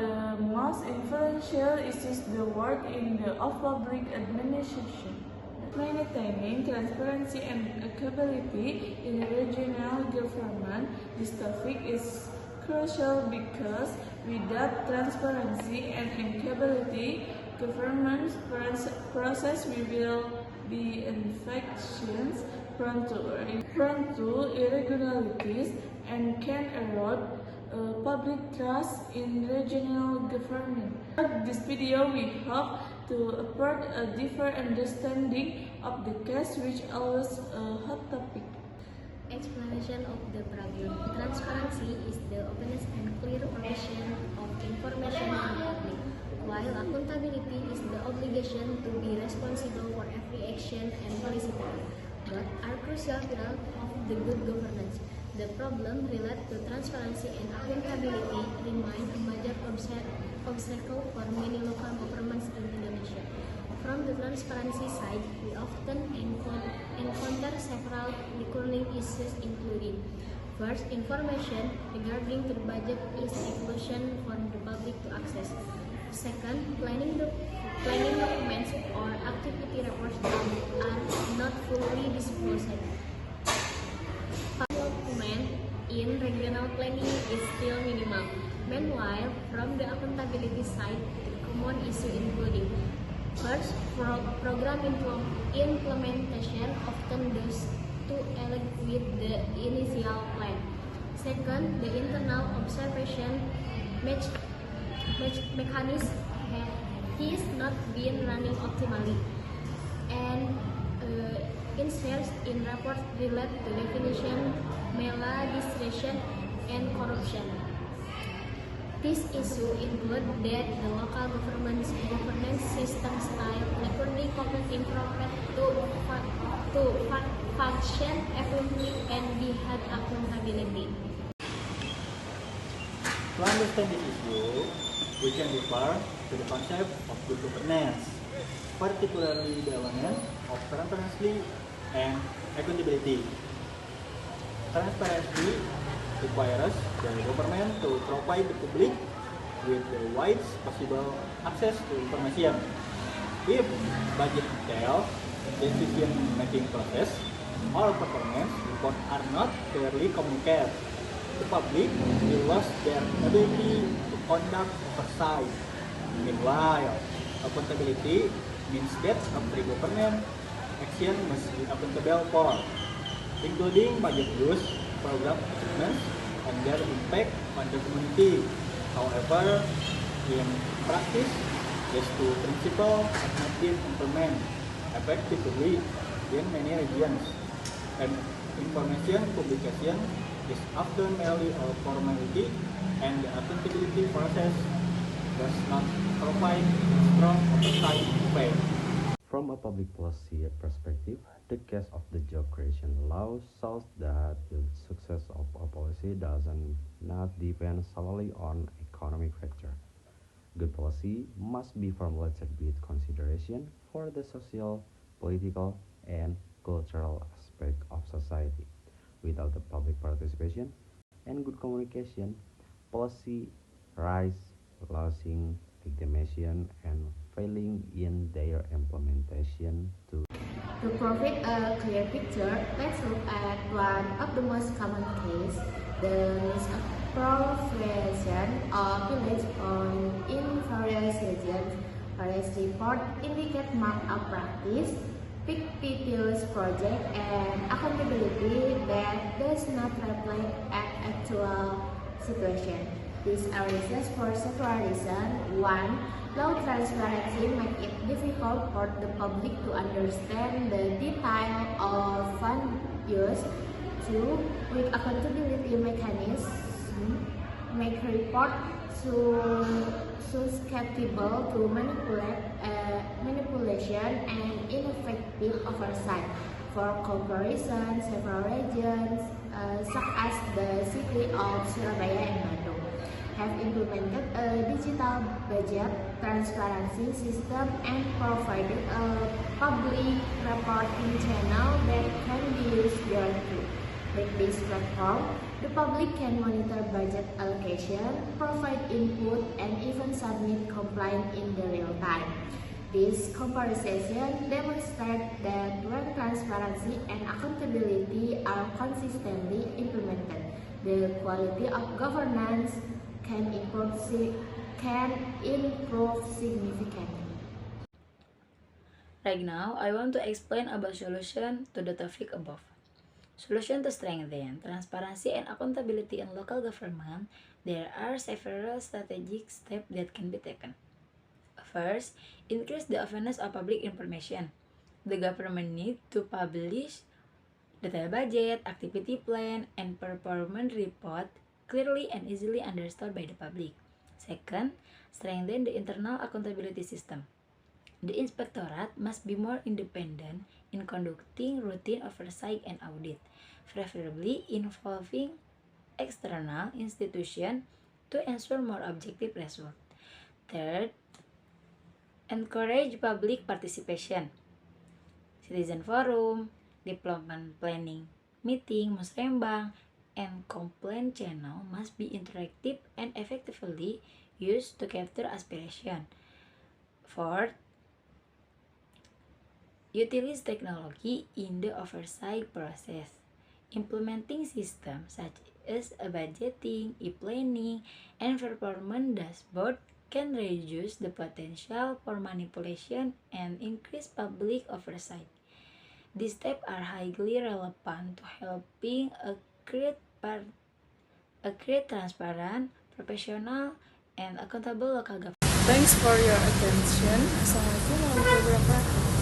the most influential is the work of public administration. Maintaining transparency and accountability in regional government, this topic is crucial because without transparency and accountability, government process will be infections, prone to irregularities, and can erode public trust in regional government. In this video, we hope to afford a deeper understanding of the case, which always a hot topic. Explanation of the problem. Transparency is the openness and clear provision of information to the public, while accountability is the obligation to be responsible for every action and policy taken. Both are crucial pillars of the good governance. The problem related to transparency and accountability remain a major obstacle for many local governments in Indonesia. From the transparency side, we often encounter several recurring issues including: first, information regarding the budget is exclusion for the public to access. Second, planning documents or activity reports are not fully disclosed. Document in regional planning is still minimal. Meanwhile, from the accountability side, the common issue including: first, program implementation often does to align with the initial plan. Second, the internal observation mechanism has not been running optimally, and inserts in reports related to definition, maladministration, and corruption. This issue include that the local governance system style recording competing profit to function effectively and be had accountability. To understand this issue, we can refer to the concept of good governance, particularly the element of transparency and accountability. Transparency requires the government to provide the public with the widest possible access to information. If budget detail, decision-making process, or performance reports are not clearly communicated, the public will lose their ability to conduct oversight. Meanwhile, accountability means that every government action must be accountable for, including budget use, program achievements, and their impact on the community. However, in practice, these two principles have not been implemented effectively in many regions, and information publication is often merely a formality, and the accountability process does not provide strong oversight effect. From a public policy perspective, the case of the job creation law shows that the success of a policy does not depend solely on economic factor. Good policy must be formulated with consideration for the social, political, and cultural aspect of society. Without the public participation and good communication, policy risks losing legitimacy and failing in their implementation too. To provide a clear picture, let's look at one of the most common cases, the misappropriation of village funds in various regions. Various reports indicate malpractice, fictitious project, and accountability that does not reflect an actual situation. These are reasons for several reasons. One, low transparency makes it difficult for the public to understand the detail of fund use. Two, weak accountability mechanisms make report susceptible to manipulation and ineffective oversight. For comparison, several regions, such as the city of Surabaya and Bandung, have implemented a digital budget transparency system and provided a public reporting channel that can be used there too. With this platform, The public can monitor budget allocation, provide input, and even submit complaints in the real time. This comparison demonstrates that when transparency and accountability are consistently implemented, the quality of governance can improve significantly. Right now, I want to explain about solution to the topic above. Solution to strengthen transparency and accountability in local government. There are several strategic steps that can be taken. First, increase the awareness of public information. The government needs to publish detailed budget, activity plan, and performance report clearly and easily understood by the public. Second, strengthen the internal accountability system. The inspectorate must be more independent in conducting routine oversight and audit, preferably involving external institutions to ensure more objective results. Third, encourage public participation. Citizen forum, development planning meeting, musrembang, and complaint channel must be interactive and effectively used to capture aspiration. Fourth, utilize technology in the oversight process. Implementing systems such as budgeting, e-planning, and performance dashboard can reduce the potential for manipulation and increase public oversight. These steps are highly relevant to helping create transparent, professional, and accountable local government. Thanks for your attention. Assalamualaikum warahmatullahi wabarakatuh.